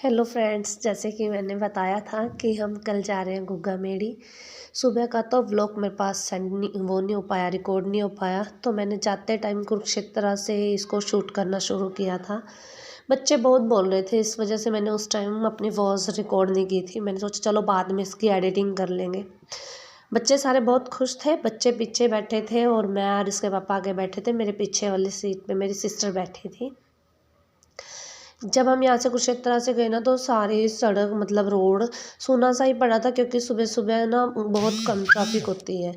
Hello friends, जैसे कि मैंने बताया था कि हम कल जा रहे हैं गुग्गा मेडी। सुबह का तो व्लॉग मेरे पास सेंड नहीं वो नहीं हो पाया, रिकॉर्ड नहीं हो पाया, तो मैंने जाते टाइम कुरुक्षेत्र से इसको शूट करना शुरू किया था। बच्चे बहुत बोल रहे थे, इस वजह से मैंने उस टाइम अपनी वॉइस रिकॉर्ड नहीं की थी। मैंने सोचा चलो बाद में इसकी एडिटिंग कर लेंगे। बच्चे सारे बहुत खुश थे। बच्चे पीछे बैठे थे और मैं और इसके पापा आगे बैठे थे। मेरे पीछे वाली सीट पे मेरी सिस्टर बैठी थी। जब हम यहाँ से कुरुक्षेत्र से गए ना, तो सारी सड़क मतलब रोड सूना सा ही पड़ा था, क्योंकि सुबह सुबह ना बहुत कम ट्रैफिक होती है।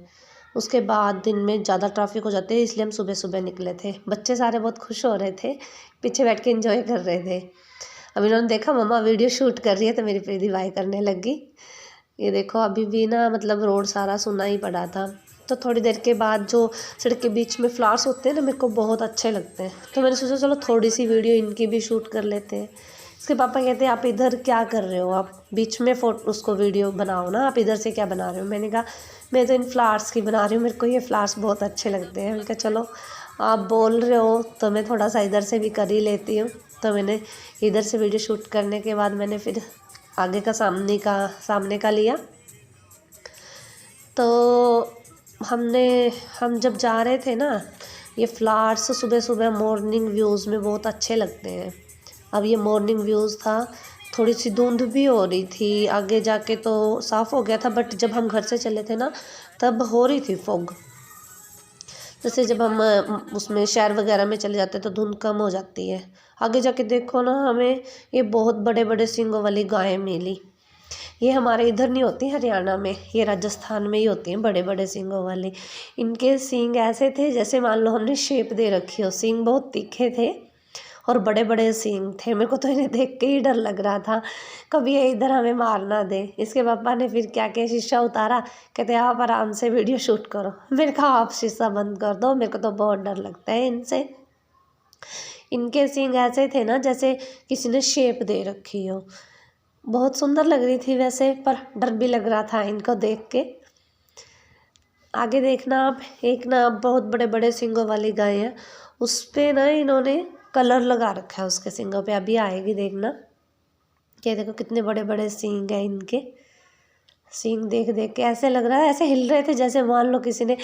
उसके बाद दिन में ज़्यादा ट्रैफिक हो जाती है, इसलिए हम सुबह सुबह निकले थे। बच्चे सारे बहुत खुश हो रहे थे, पीछे बैठ के एंजॉय कर रहे थे। अब इन्होंने देखा मम्मा वीडियो शूट कर रही है, तो मेरी प्रीति बाय करने लगी। ये देखो अभी भी ना मतलब रोड सारा सूना ही पड़ा था। तो थोड़ी देर के बाद जो सड़क के बीच में फ्लावर्स होते हैं ना, मेरे को बहुत अच्छे लगते हैं, तो मैंने सोचा चलो थोड़ी सी वीडियो इनकी भी शूट कर लेते हैं। इसके पापा कहते हैं आप इधर क्या कर रहे हो, आप बीच में फोटो उसको वीडियो बनाओ ना, आप इधर से क्या बना रहे हो। मैंने कहा मैं तो इन फ्लावर्स की बना रही हूँ, मेरे को ये फ्लावर्स बहुत अच्छे लगते हैं। मैंने कहा चलो आप बोल रहे हो तो मैं थोड़ा सा इधर से भी कर ही लेती हूँ। तो मैंने इधर से वीडियो शूट करने के बाद मैंने फिर आगे का सामने का लिया। तो हम जब जा रहे थे ना, ये फ्लावर्स सुबह सुबह मॉर्निंग व्यूज़ में बहुत अच्छे लगते हैं। अब ये मॉर्निंग व्यूज़ था, थोड़ी सी धुंध भी हो रही थी, आगे जाके तो साफ़ हो गया था, बट जब हम घर से चले थे ना तब हो रही थी फॉग। जैसे जब हम उसमें शहर वगैरह में चले जाते हैं तो धुंध कम हो जाती है। आगे जाके देखो ना, हमें ये बहुत बड़े बड़े सींगों वाली गायें मिली। ये हमारे इधर नहीं होती हरियाणा में, ये राजस्थान में ही होती हैं बड़े बड़े सींगों वाली। इनके सींग ऐसे थे जैसे मान लो हमने शेप दे रखी हो। सींग बहुत तीखे थे और बड़े बड़े सींग थे। मेरे को तो इन्हें देख के ही डर लग रहा था, कभी ये इधर हमें मार ना दे। इसके पापा ने फिर क्या क्या शीशा उतारा, कहते आप आराम से वीडियो शूट करो। मैंने कहा आप शीशा बंद कर दो, मेरे को तो बहुत डर लगता है इनसे। इनके सींग ऐसे थे ना जैसे किसी ने शेप दे रखी हो। बहुत सुंदर लग रही थी वैसे, पर डर भी लग रहा था इनको देख के। आगे देखना आप, एक ना बहुत बड़े बड़े सींगों वाली गाय है, उस पे ना इन्होंने कलर लगा रखा है उसके सींगों पे। अभी आएगी देखना। ये देखो कितने बड़े बड़े सींग हैं इनके। सींग देख देख के ऐसे लग रहा है, ऐसे हिल रहे थे जैसे मान लो किसी ने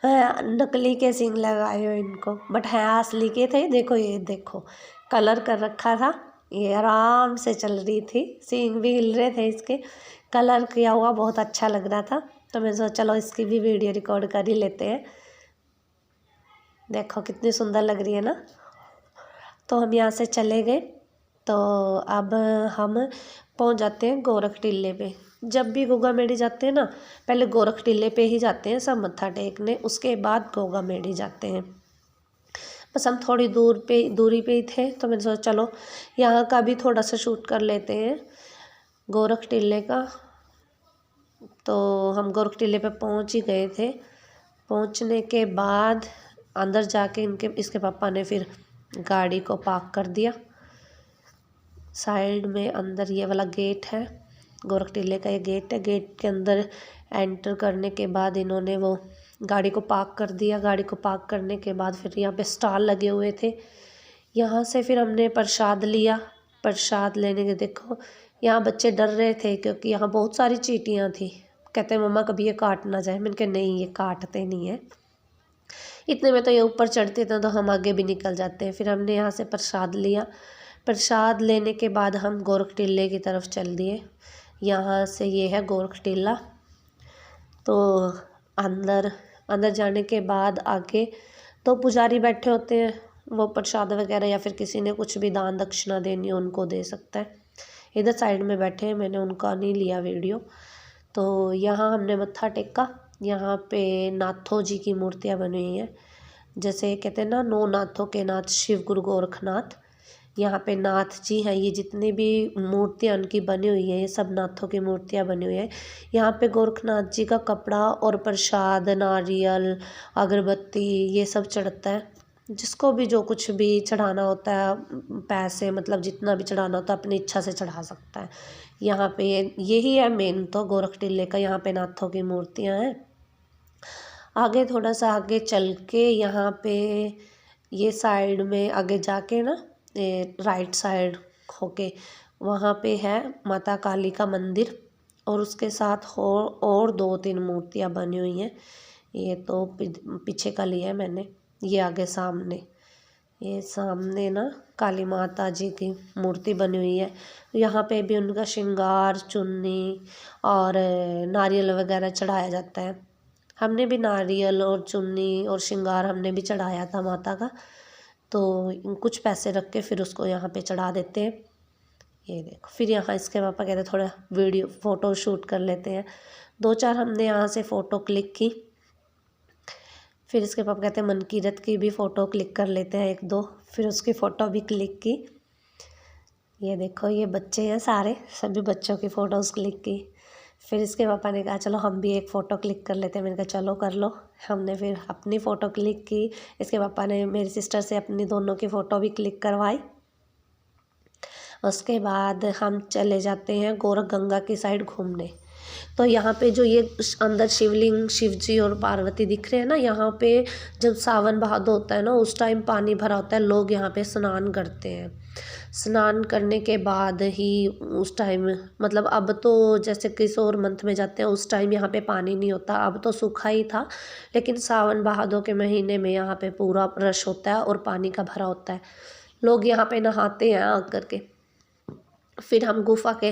नकली के सींग लगाए हो इनको, बट है असली के थे। देखो ये देखो कलर कर रखा था, ये आराम से चल रही थी, सींग भी हिल रहे थे इसके, कलर किया हुआ बहुत अच्छा लग रहा था। तो मैं सोचा चलो इसकी भी वीडियो रिकॉर्ड कर ही लेते हैं। देखो कितनी सुंदर लग रही है ना। तो हम यहाँ से चले गए। तो अब हम पहुँच जाते हैं गोरख टिल्ले पे। जब भी गोगा मेडी जाते हैं ना, पहले गोरख टिल्ले पे ही जाते हैं सब मत्था टेकने, उसके बाद गोगा मेडी जाते हैं। बस हम थोड़ी दूरी पे ही थे, तो मैंने सोचा चलो यहाँ का भी थोड़ा सा शूट कर लेते हैं गोरख टिल्ले का। तो हम गोरख टिल्ले पे पहुँच ही गए थे। पहुँचने के बाद अंदर जाके इसके पापा ने फिर गाड़ी को पार्क कर दिया। साइड में अंदर ये वाला गेट है, गोरख टिल्ले का ये गेट है। गेट के अंदर एंटर करने के बाद इन्होंने वो गाड़ी को पार्क कर दिया। गाड़ी को पार्क करने के बाद फिर यहाँ पे स्टॉल लगे हुए थे। यहाँ से फिर हमने प्रसाद लिया। प्रसाद लेने के देखो यहाँ बच्चे डर रहे थे, क्योंकि यहाँ बहुत सारी चींटियाँ थी। कहते हैं मम्मा कभी ये काट ना जाए। मैंने कहा नहीं, ये काटते नहीं है। इतने में तो ये ऊपर चढ़ते थे तो हम आगे भी निकल जाते हैं। फिर हमने यहाँ से प्रसाद लिया। प्रसाद लेने के बाद हम गोरख टिल्ले की तरफ चल दिए। यहाँ से ये है गोरख टिल्ला। तो अंदर अंदर जाने के बाद आगे तो पुजारी बैठे होते हैं, वो प्रसाद वगैरह या फिर किसी ने कुछ भी दान दक्षिणा देनी है उनको दे सकता है। इधर साइड में बैठे हैं, मैंने उनका नहीं लिया वीडियो। तो यहाँ हमने मत्था टेका। यहाँ पे नाथों जी की मूर्तियाँ बनी हुई हैं, जैसे कहते हैं ना नौ नाथों के नाथ शिव गुरु गोरखनाथ। यहाँ पे नाथ जी हैं, ये जितनी भी मूर्तियाँ उनकी बनी हुई हैं ये सब नाथों की मूर्तियाँ बनी हुई हैं। यहाँ पे गोरखनाथ जी का कपड़ा और प्रसाद, नारियल, अगरबत्ती ये सब चढ़ता है। जिसको भी जो कुछ भी चढ़ाना होता है, पैसे मतलब जितना भी चढ़ाना होता है अपनी इच्छा से चढ़ा सकता है। यहाँ पे यही है मेन तो गोरख टिल्ले का, यहाँ पे नाथों की मूर्तियाँ हैं। आगे थोड़ा सा आगे चल के यहाँ पे ये साइड में आगे जाके ना राइट साइड होके वहाँ पे है माता काली का मंदिर और उसके साथ और 2-3 मूर्तियाँ बनी हुई हैं। ये तो पीछे का लिया है मैंने। ये आगे सामने, ये सामने ना काली माता जी की मूर्ति बनी हुई है। यहाँ पे भी उनका श्रृंगार, चुन्नी और नारियल वगैरह चढ़ाया जाता है। हमने भी नारियल और चुन्नी और श्रृंगार हमने भी चढ़ाया था माता का। तो कुछ पैसे रख के फिर उसको यहाँ पे चढ़ा देते हैं। ये देखो, फिर यहाँ इसके पापा कहते थोड़ा वीडियो फ़ोटो शूट कर लेते हैं। 2-4 हमने यहाँ से फ़ोटो क्लिक की। फिर इसके पापा कहते हैं मनकीरत की भी फ़ोटो क्लिक कर लेते हैं 1-2। फिर उसकी फ़ोटो भी क्लिक की। ये देखो, ये बच्चे हैं सारे, सभी बच्चों की फ़ोटोज़ क्लिक की। फिर इसके पापा ने कहा चलो हम भी एक फ़ोटो क्लिक कर लेते हैं। मैंने कहा चलो कर लो। हमने फिर अपनी फ़ोटो क्लिक की। इसके पापा ने मेरी सिस्टर से अपनी दोनों की फ़ोटो भी क्लिक करवाई। उसके बाद हम चले जाते हैं गोरखगंगा की साइड घूमने। तो यहाँ पे जो ये अंदर शिवलिंग, शिव जी और पार्वती दिख रहे हैं ना, यहाँ पे जब सावन भादो होता है ना, उस टाइम पानी भरा होता है। लोग यहाँ पे स्नान करते हैं। स्नान करने के बाद ही उस टाइम, मतलब अब तो जैसे किशोर मंथ में जाते हैं उस टाइम यहाँ पे पानी नहीं होता, अब तो सूखा ही था। लेकिन सावन भादो के महीने में यहाँ पे पूरा रश होता है और पानी का भरा होता है। लोग यहाँ पे नहाते हैं आकर के। फिर हम गुफ़ा के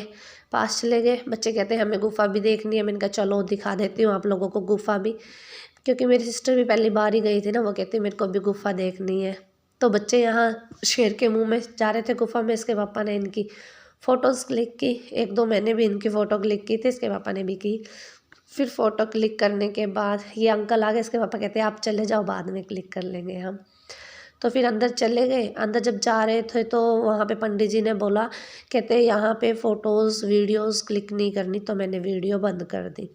पास चले गए। बच्चे कहते हैं हमें गुफ़ा भी देखनी है। मैंने कहा चलो दिखा देती हूँ आप लोगों को गुफ़ा भी, क्योंकि मेरी सिस्टर भी पहली बार ही गई थी ना। वो कहती मेरे को भी गुफ़ा देखनी है। तो बच्चे यहाँ शेर के मुंह में जा रहे थे गुफ़ा में। इसके पापा ने इनकी फ़ोटोज़ क्लिक की। 1-2 मैंने भी इनकी फ़ोटो क्लिक की थी, इसके पापा ने भी की। फिर फ़ोटो क्लिक करने के बाद ये अंकल आ गए। इसके पापा कहते हैं आप चले जाओ, बाद में क्लिक कर लेंगे हम। तो फिर अंदर चले गए। अंदर जब जा रहे थे तो वहाँ पे पंडित जी ने बोला, कहते यहाँ पे फ़ोटोज़ वीडियोज़ क्लिक नहीं करनी। तो मैंने वीडियो बंद कर दी।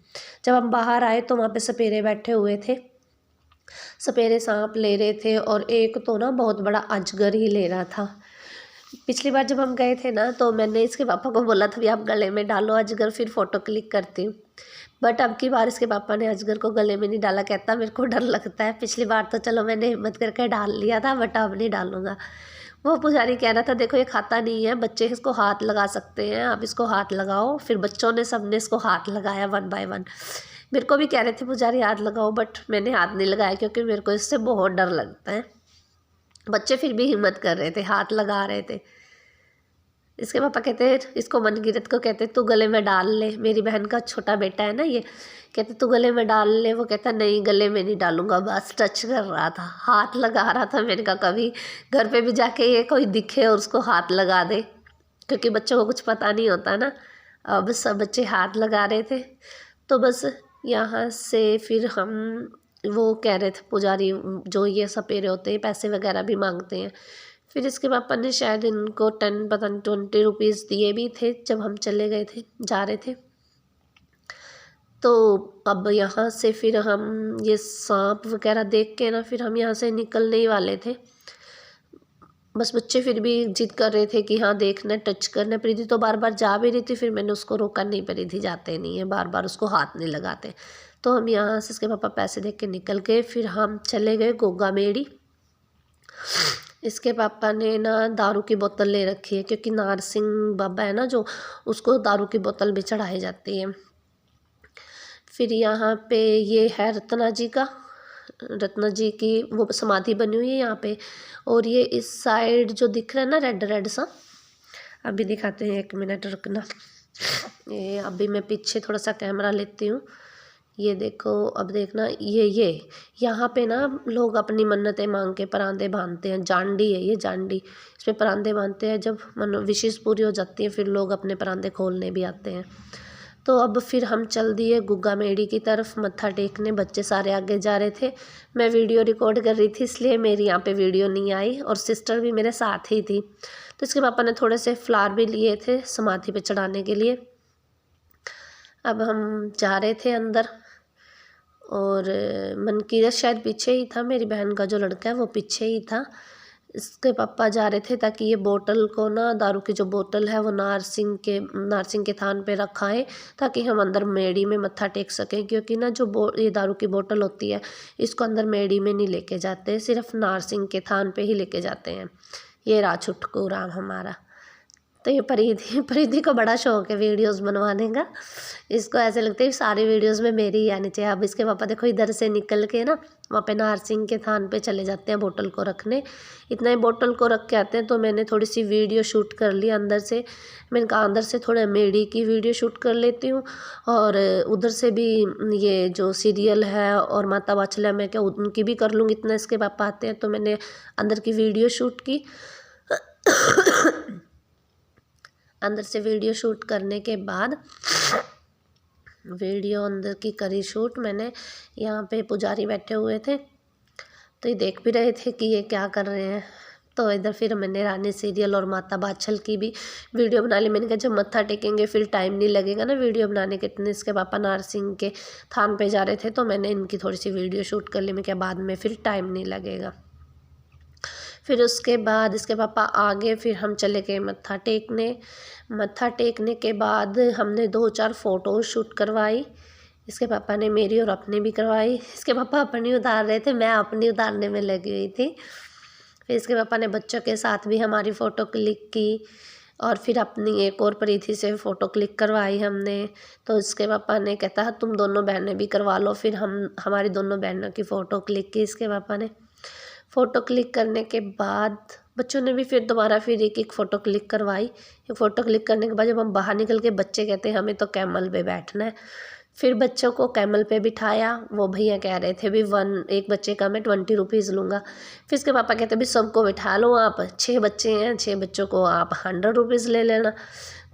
जब हम बाहर आए तो वहाँ पे सपेरे बैठे हुए थे, सपेरे सांप ले रहे थे और एक तो ना बहुत बड़ा अजगर ही ले रहा था। पिछली बार जब हम गए थे ना तो मैंने इसके पापा को बोला था भी आप गले में डालो अजगर, फिर फ़ोटो क्लिक करती हूँ। बट अब की बार इसके पापा ने अजगर को गले में नहीं डाला। कहता मेरे को डर लगता है। पिछली बार तो चलो मैंने हिम्मत करके डाल लिया था, बट अब नहीं डालूंगा। वो पुजारी कह रहा था देखो ये खाता नहीं है, बच्चे इसको हाथ लगा सकते हैं, आप इसको हाथ लगाओ। फिर बच्चों ने सबने इसको हाथ लगाया 1 बाय 1। मेरे को भी कह रहे थे पुजारी हाथ लगाओ, बट मैंने हाथ नहीं लगाया क्योंकि मेरे को इससे बहुत डर लगता है। बच्चे फिर भी हिम्मत कर रहे थे, हाथ लगा रहे थे। इसके पापा कहते हैं इसको मनकीरत को कहते तू गले में डाल ले। मेरी बहन का छोटा बेटा है ना ये, कहते तू गले में डाल ले। वो कहता नहीं गले में नहीं डालूंगा, बस टच कर रहा था, हाथ लगा रहा था। मैंने कहा कभी घर पे भी जाके ये कोई दिखे और उसको हाथ लगा दे, क्योंकि बच्चों को कुछ पता नहीं होता ना। अब सब बच्चे हाथ लगा रहे थे। तो बस यहाँ से फिर हम, वो कह रहे थे पुजारी जो ये सपेरे होते हैं पैसे वगैरह भी मांगते हैं। फिर इसके पापा ने शायद इनको 10 पता नहीं 20 रुपीज़ दिए भी थे जब हम चले गए थे, जा रहे थे। तो अब यहाँ से फिर हम ये सांप वगैरह देख के ना फिर हम यहाँ से निकलने ही वाले थे। बस बच्चे फिर भी जिद कर रहे थे कि हाँ देखना, टच करना। प्रीति तो बार बार जा भी रही थी, फिर मैंने उसको रोका नहीं, प्रीति जाते नहीं है, बार बार उसको हाथ नहीं लगाते। तो हम यहाँ से इसके पापा पैसे देख के निकल गए। फिर हम चले गए गोगा मेड़ी। इसके पापा ने ना दारू की बोतल ले रखी है, क्योंकि नारसिंह बाबा है ना जो, उसको दारू की बोतल भी चढ़ाई जाती है। फिर यहाँ पे ये है रत्ना जी का, रत्ना जी की वो समाधि बनी हुई है यहाँ पे। और ये इस साइड जो दिख रहा है ना रेड रेड सा, अभी दिखाते हैं, 1 मिनट रुकना। ये अभी मैं पीछे थोड़ा सा कैमरा लेती हूँ। ये देखो, अब देखना, ये यहाँ पे ना लोग अपनी मन्नतें मांग के परांदे बांधते हैं। जांडी है ये, जांडी, इस पर परांदे बांधते हैं। जब विशेष पूरी हो जाती है फिर लोग अपने परांदे खोलने भी आते हैं। तो अब फिर हम चल दिए गुग्गा मेड़ी की तरफ मत्था टेकने। बच्चे सारे आगे जा रहे थे, मैं वीडियो रिकॉर्ड कर रही थी इसलिए मेरी यहाँ पे वीडियो नहीं आई, और सिस्टर भी मेरे साथ ही थी। तो इसके पापा ने थोड़े से फ्लावर भी लिए थे समाधि पे चढ़ाने के लिए। अब हम जा रहे थे अंदर, और मनकीरत शायद पीछे ही था, मेरी बहन का जो लड़का है वो पीछे ही था। इसके पापा जा रहे थे ताकि ये बोतल को ना, दारू की जो बोतल है वो नारसिंह के थान पे रखा है, ताकि हम अंदर मेड़ी में मत्था टेक सकें। क्योंकि ना जो ये दारू की बोतल होती है इसको अंदर मेड़ी में नहीं लेके जाते, सिर्फ नारसिंह के थान पे ही लेके जाते हैं। ये रहा छुटकू राम हमारा। तो ये परिधि को बड़ा शौक है वीडियोस बनवाने का। इसको ऐसे लगता है सारी वीडियोस में मेरी ही आनी चाहिए। अब इसके पापा देखो इधर से निकल के ना वहाँ पे नारसिंह के थान पे चले जाते हैं बोतल को रखने। इतना ही बोतल को रख के आते हैं तो मैंने थोड़ी सी वीडियो शूट कर ली अंदर से। मैंने कहा अंदर से थोड़ा मेडी की वीडियो शूट कर लेती हूँ और उधर से भी ये जो सीरियल है और माता वात्सल्य में क्या उनकी भी कर लूँगी। इतना इसके पापा आते हैं तो मैंने अंदर की वीडियो शूट की। अंदर से वीडियो शूट करने के बाद वीडियो अंदर की करी शूट मैंने। यहाँ पे पुजारी बैठे हुए थे तो ये देख भी रहे थे कि ये क्या कर रहे हैं। तो इधर फिर मैंने रानी सीरियल और माता बाछल की भी वीडियो बना ली। मैंने कहा जब मत्था टेकेंगे फिर टाइम नहीं लगेगा ना वीडियो बनाने के। इतने इसके पापा नारसिंह के थान पे जा रहे थे तो मैंने इनकी थोड़ी सी वीडियो शूट कर ली। मैं क्या बाद में फिर टाइम नहीं लगेगा। फिर उसके बाद इसके पापा आगे फिर हम चले गए मत्था टेकने। मत्था टेकने के बाद हमने 2-4 फ़ोटो शूट करवाई। इसके पापा ने मेरी और अपनी भी करवाई। इसके पापा अपनी उतार रहे थे, मैं अपनी उतारने में लगी हुई थी। फिर इसके पापा ने बच्चों के साथ भी हमारी फ़ोटो क्लिक की और फिर अपनी एक और प्रीति से फ़ोटो क्लिक करवाई हमने। तो इसके पापा ने कहता तुम दोनों बहनें भी करवा लो। फिर हमारी दोनों बहनों की फ़ोटो क्लिक की इसके पापा ने। फ़ोटो क्लिक करने के बाद बच्चों ने भी फिर दोबारा फिर एक फ़ोटो क्लिक करवाई। एक फ़ोटो क्लिक करने के बाद जब हम बाहर निकल के बच्चे कहते हैं हमें तो कैमल पे बैठना है। फिर बच्चों को कैमल पे बिठाया। वो भैया कह रहे थे भी एक बच्चे का मैं 20 रुपीज़ लूँगा। फिर इसके पापा कहते भी सबको बिठा लो आप, 6 बच्चे हैं, 6 बच्चों को आप 100 रुपीज़ ले लेना।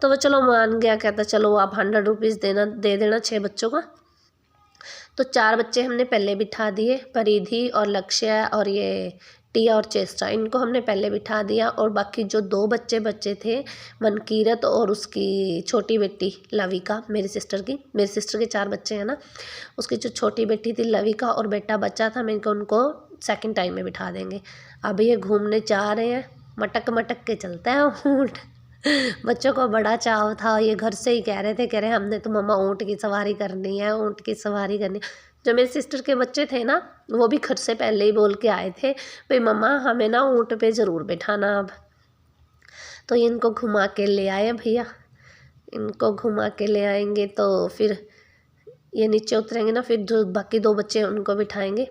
तो वो चलो मान गया, कहता चलो आप 100 रुपीज़ दे देना 6 बच्चों का। तो 4 बच्चे हमने पहले बिठा दिए, परिधि और लक्ष्य और ये टिया और चेष्टा, इनको हमने पहले बिठा दिया। और बाकी जो 2 बच्चे बच्चे थे मनकीरत और उसकी छोटी बेटी लविका, मेरी सिस्टर के 4 बच्चे हैं ना, उसकी जो छोटी बेटी थी लविका और बेटा बच्चा था, मैं उनको सेकंड टाइम में बिठा देंगे। अब ये घूमने जा रहे हैं, मटक मटक के चलता है ऊँट। बच्चों को बड़ा चाव था, ये घर से ही कह रहे हमने तो मम्मा ऊँट की सवारी करनी है, ऊँट की सवारी करनी। जो मेरी सिस्टर के बच्चे थे ना वो भी घर से पहले ही बोल के आए थे भाई मम्मा हमें ना ऊँट पे ज़रूर बैठाना अब। तो इनको घुमा के ले आए भैया, इनको घुमा के ले आएंगे तो फिर ये नीचे उतरेंगे ना, फिर जो बाकी 2 बच्चे उनको बिठाएंगे।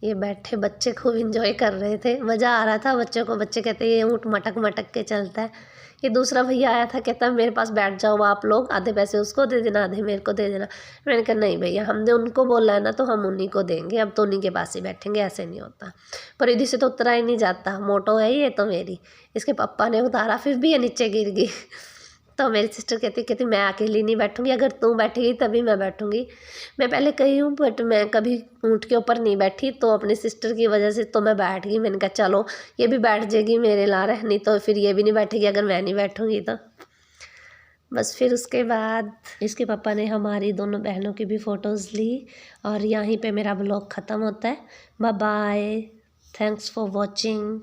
ये बैठे बच्चे खूब इंजॉय कर रहे थे, मज़ा आ रहा था बच्चों को। बच्चे कहते ये ऊँट मटक मटक के चलता है। ये दूसरा भैया आया था, कहता मेरे पास बैठ जाओ आप लोग, आधे पैसे उसको दे देना, आधे मेरे को दे देना। मैंने कहा नहीं भैया, हमने उनको बोला है ना तो हम उन्हीं को देंगे, अब तो उन्हीं के पास ही बैठेंगे, ऐसे नहीं होता। पर इधर से तो उतरा ही नहीं जाता, मोटो है ये तो मेरी। इसके पापा ने उतारा फिर भी ये नीचे गिर गई। तो मेरी सिस्टर कहती मैं अकेली नहीं बैठूंगी, अगर तू बैठेगी तभी मैं बैठूंगी। मैं पहले कही हूँ बट मैं कभी ऊँट के ऊपर नहीं बैठी, तो अपनी सिस्टर की वजह से तो मैं बैठ गई। मैंने कहा चलो ये भी बैठ जाएगी मेरे लारे, नहीं तो फिर ये भी नहीं बैठेगी अगर मैं नहीं बैठूंगी तो। बस फिर उसके बाद इसके पापा ने हमारी दोनों बहनों की भी फ़ोटोज़ ली और यहीं पे मेरा ब्लॉग ख़त्म होता है। Bye bye, thanks for watching.